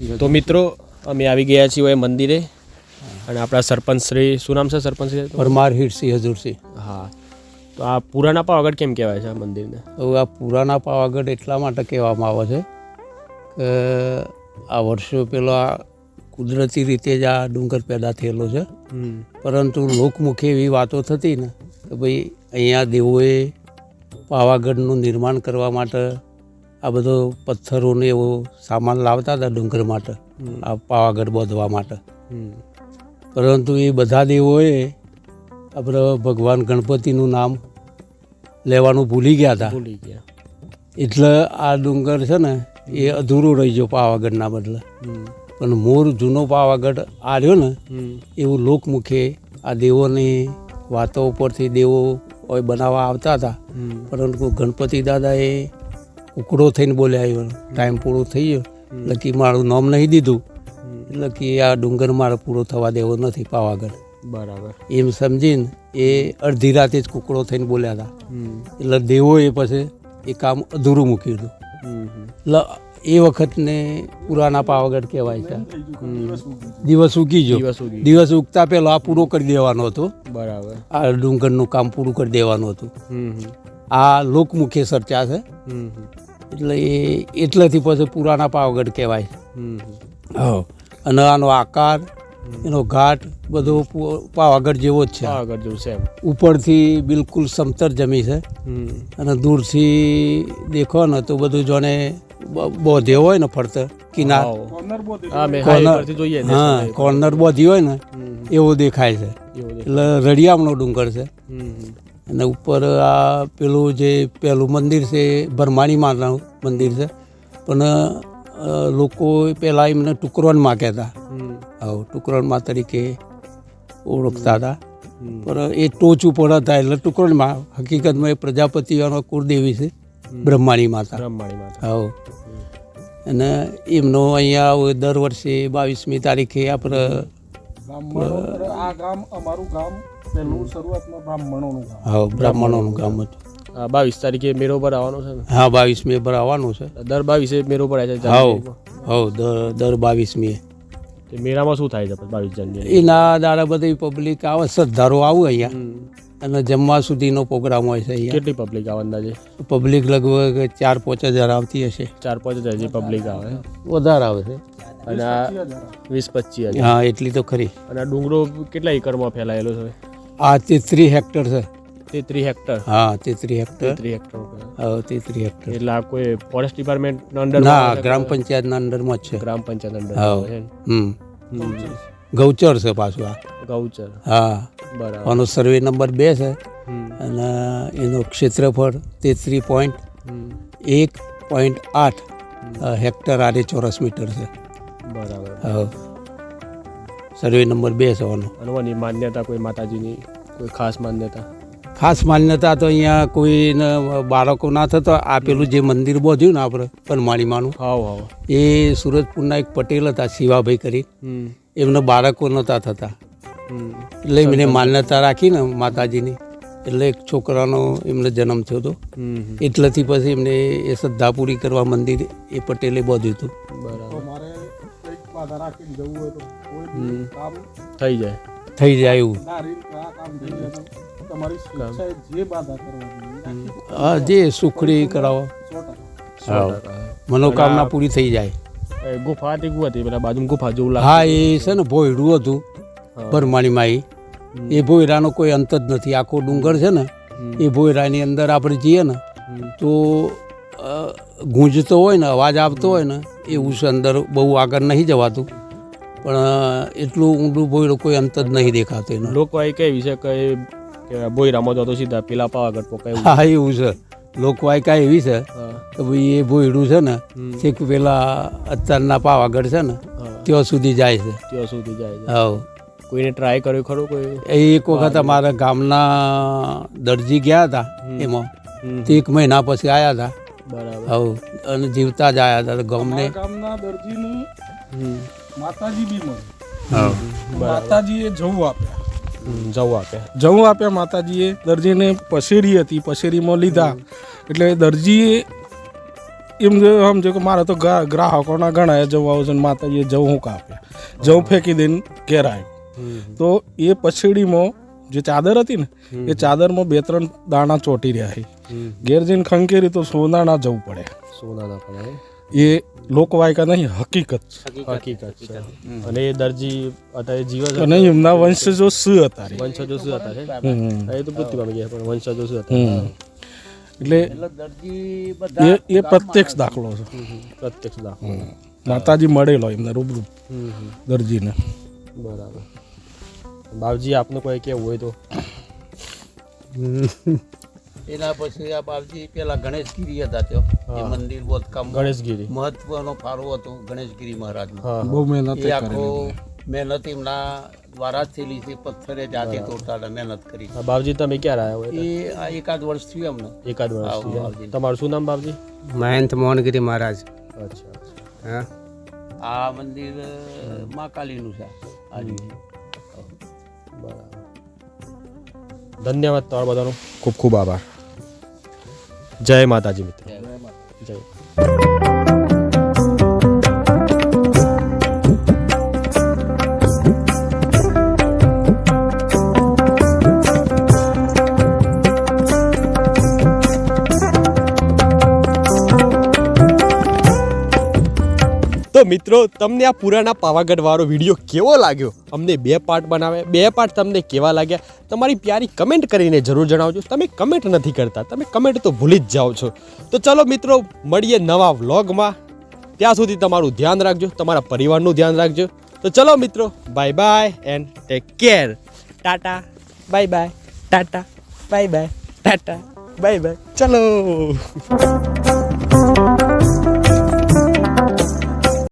તો મિત્રો અમે આવી ગયા છીએ મંદિરે અને આપણા સરપંચ શ્રી શું નામ છે સરપંચ શ્રી પરમાર હિરસિંહ હજુરસિંહ. હા, તો આ પુરાના પાવાગઢ કેમ કહેવાય છે આ મંદિરને? તો આ પુરાના પાવાગઢ એટલા માટે કહેવામાં આવે છે કે આ વર્ષો પહેલાં કુદરતી રીતે જ આ ડુંગર પેદા થયેલો છે, પરંતુ લોકમુખે એવી વાતો થતી ને કે ભાઈ અહીંયા દેવોએ પાવાગઢનું નિર્માણ કરવા માટે આ બધો પથ્થરોને એવો સામાન લાવતા હતા ડુંગર માટે, આ પાવાગઢ બાંધવા માટે. પરંતુ એ બધા દેવોએ આપણે ભગવાન ગણપતિનું નામ લેવાનું ભૂલી ગયા હતા, એટલે આ ડુંગર છે ને એ અધૂરો રહી ગયો પાવાગઢના બદલે. પણ મૂળ જૂનો પાવાગઢ આ રહ્યો ને એવું લોકમુખે આ દેવોની વાતો ઉપરથી દેવો બનાવવા આવતા હતા, પરંતુ ગણપતિ દાદાએ કુકડો થઈને બોલ્યા, આવ્યો ટાઈમ પૂરો થઈ ગયો એટલે કે મારું નામ નહીં દીધું, એટલે કે આ ડુંગર મારે પૂરો થવા દેવો નથી પાવાગઢ. બરાબર. એમ સમજીને એ અડધી રાતે જ કુકડો થઈને બોલ્યા હતા, એટલે દેવોએ પછી એ કામ અધૂરું મૂકી દીધું. એટલે એ વખતને પુરાના પાવાગઢ કહેવાય છે. દિવસ ઉગી ગયો, દિવસ ઉગતા પહેલા આ પૂરો કરી દેવાનો હતો. બરાબર. આ ડુંગરનું કામ પૂરું કરી દેવાનું હતું. આ લોકમુખે ચર્ચા છે, એટલે એ એટલેથી પછી પુરાના પાવાગઢ કહેવાય. હા, અને આનો આકાર, એનો ઘાટ બધો પાવાગઢ જેવો જ છે. પાવાગઢ જેવું છે. ઉપરથી બિલકુલ સમતર જમી છે, અને દૂરથી દેખો ને તો બધું જોને બોધે હોય ને ફરતે કિનાર, હા કોર્નર બોધી હોય ને એવો દેખાય છે. એટલે રળિયામણો ડુંગર છે. અને ઉપર આ પેલું જે પહેલું મંદિર છે ભરમાણી માતાનું મંદિર છે, પણ લોકો પહેલાં એમને ટુકરોનમાં કહેતા, હા ટુકરોનમાં તરીકે ઓળખતા હતા, પણ એ ટોચ ઉપર હતા એટલે ટુકરોનમાં. હકીકતમાં એ પ્રજાપતિઓનો કુળદેવી છે બ્રહ્માણી માતા. હા, અને એમનો અહીંયા દર વર્ષે 22મી તારીખે આપણે આ ગામ અમારું ગામ પહેલું શરૂઆતમાં બ્રાહ્મણોનું ગામ. હા, બ્રાહ્મણોનું ગામ હતું. 22 તારીખે મેરો પર આવવાનો છે ને? હા, 22મી પર આવવાનું છે. દર 22 મેરો પર આવે છે. હા, દર 22મી. મેળામાં શું થાય છે 22 જાન્યુઆરી? એના દાડા બધી પબ્લિક આવે, શ્રદ્ધાળુ આવું અહીંયા, અને જમવા સુધીનો પ્રોગ્રામ હોય છે અહીંયા. કેટલી પબ્લિક આવે અંદાજે? પબ્લિક લગભગ 4-5 હજાર આવતી હશે. 4-5 હજાર જે પબ્લિક આવે? વધારે આવે છે. અને 20-25 હજાર? હા, એટલી તો ખરી. અને આ ડુંગરો કેટલા એકરમાં ફેલાયેલો છે? આ 33 હેક્ટર છે. 33 હેક્ટર? હા, 33 હેક્ટર. 33 હેક્ટર. હા, 33 હેક્ટર. એટલે આ કોઈ ફોરેસ્ટ ડિપાર્ટમેન્ટના અંડર? ના, ગ્રામ પંચાયતના અંડરમાં જ છે. ગ્રામ પંચાયત અંડર. ગૌચર છે પાછું આ. ગૌચર. હા, બરાબર. આનો સર્વે નંબર 2 છે, અને એનું ક્ષેત્રફળ 33.1.8 હેક્ટર આરે ચોરસ મીટર છે. બરાબર. હા, સર્વે નંબર 2 છે આનો. અને માન્યતા કોઈ માતાજીની કોઈ ખાસ માન્યતા? ખાસ માન્યતા તો અહીંયા કોઈને બાળકો ના થતો. આ પેલું જે મંદિર બાંધ્યું ને આપણે પરમાણીમાનું, એ સુરજપુરના એક પટેલ હતા શિવાભાઈ કરી, એમને બાળકો નહોતા થતા, એટલે એમને માન્યતા રાખી ને માતાજીની, એટલે એક છોકરાનો એમને જન્મ થયો હતો. એટલેથી પછી એમને એ શ્રદ્ધા પૂરી કરવા મંદિર એ પટેલે બાંધ્યું હતું. થઈ જાય એવું. હા, જે સુખડી કરાવો, મનોકામના પૂરી થઈ જાય. ગુફા હતી પેલા બાજુ ગુફા જેવું લાગે. હા, એ છે ને ભોયડું હતું ભરમાણીમાં. એ ભોયરાનો કોઈ અંત જ નથી. આખો ડુંગર છે ને એ ભોયરાની અંદર આપણે જઈએ ને તો ગૂંજતો હોય ને, અવાજ આવતો હોય ને એવું છે. અંદર બહુ આગળ નહીં જવાતું, પણ એટલું ઊંડું ભોયરું કોઈ અંત જ નહીં દેખાતું એનો. લોકો એ કઈ વિશે કે ભોયરામાં જતો સીધા પેલા પાવાગઢ પોકાય? હા, એવું છે. લોકવાયકા એવી છે કે ભાઈ એ ભોયડું છે ને છેક પેલા અત્યારના પાવાગઢ છે ને ત્યાં સુધી જાય છે. હા, કોઈને ટ્રાય કર્યો ખરો કોઈ? એક વખત અમારા ગામના દરજી ગયા હતા, એમાં 1 મહિના પછી આવ્યા હતા. બરાબર. હા, અને જીવતા જ આવ્યા હતા. ગામના દરજીની માતાજી બી મળી. માતાજીએ જવું આપ્યા માતાજીએ દરજીને પસેરી હતી, પસેરીમાં લીધા. એટલે દરજીએ એમ સમજો કે મારે તો ગ્રાહકોના ઘણા જવું આવું છે ને માતાજીએ જવું હું કાપ્યા જવું ફેંકી દઈને ઘેર આવ્યો તો એ પછડીમાં જે ચાદર હતી ને એ ચાદરમાં 2-3 દાણા ચોટી રહ્યા છે ઘેર જઈને ખંખેરી તો સોનાના જવું પડે. સોનાના પડે એ લોકવાયકા નહીં, હકીકત હકીકત છે. અને એ દરજી અત્યારે જીવ છે અને એમના વંશજો શું હતા રે. વંશજો શું હતા છે એ તો મૃત્યુ પામી ગયા પણ વંશજો શું હતા એટલે એ પ્રત્યક્ષ દાખલો છે. પ્રત્યક્ષ દાખલો. માતાજી મળેલો એમને રૂબરૂ દરજીને. બરાબર. બાપજી આપને કોઈ કેવું હોય તો એના પછી આ બાપજી પેલા ગણેશગીરી હતા ત્યાં એ મંદિર બોધકામ ગણેશગીરી મહત્વનો ફાળો હતો ગણેશગીરી મહારાજનો. બહુ મહેનત એ આખો મહેનત એમના દ્વારા જ થયેલી છે. પથ્થરે જાતે તોડતા હતા, મહેનત કરી. બાપજી તમે ક્યારે આવ્યા હોય? એ આ એકાદ વર્ષ થયું અમને. એકાદ વર્ષ. તમારું શું નામ બાપજી? મહંત મોહનગીરી મહારાજ. અચ્છા. હા, આ મંદિર મા કાલીનું છે. બરાબર. ધન્યવાદ તમારા બધાનો ખૂબ ખૂબ આભાર. જય માતાજી મિત્ર. જય. તો મિત્રો તમને આ પુરાના પાવાગઢ વાળો વિડીયો કેવો લાગ્યો? અમને 2 પાર્ટ બનાવે, 2 પાર્ટ તમને કેવા લાગ્યા તમારી પ્યારી કમેન્ટ કરીને જરૂર જણાવજો. તમે કમેન્ટ નથી કરતા, તમે કમેન્ટ તો ભૂલી જ જાઓ છો. તો ચલો મિત્રો મળીએ નવા વ્લોગમાં. ત્યાં સુધી તમારું ધ્યાન રાખજો, તમારા પરિવારનું ધ્યાન રાખજો. તો ચલો મિત્રો, bye bye and take care. Tata bye bye, Tata bye bye, Tata bye bye. ચલો.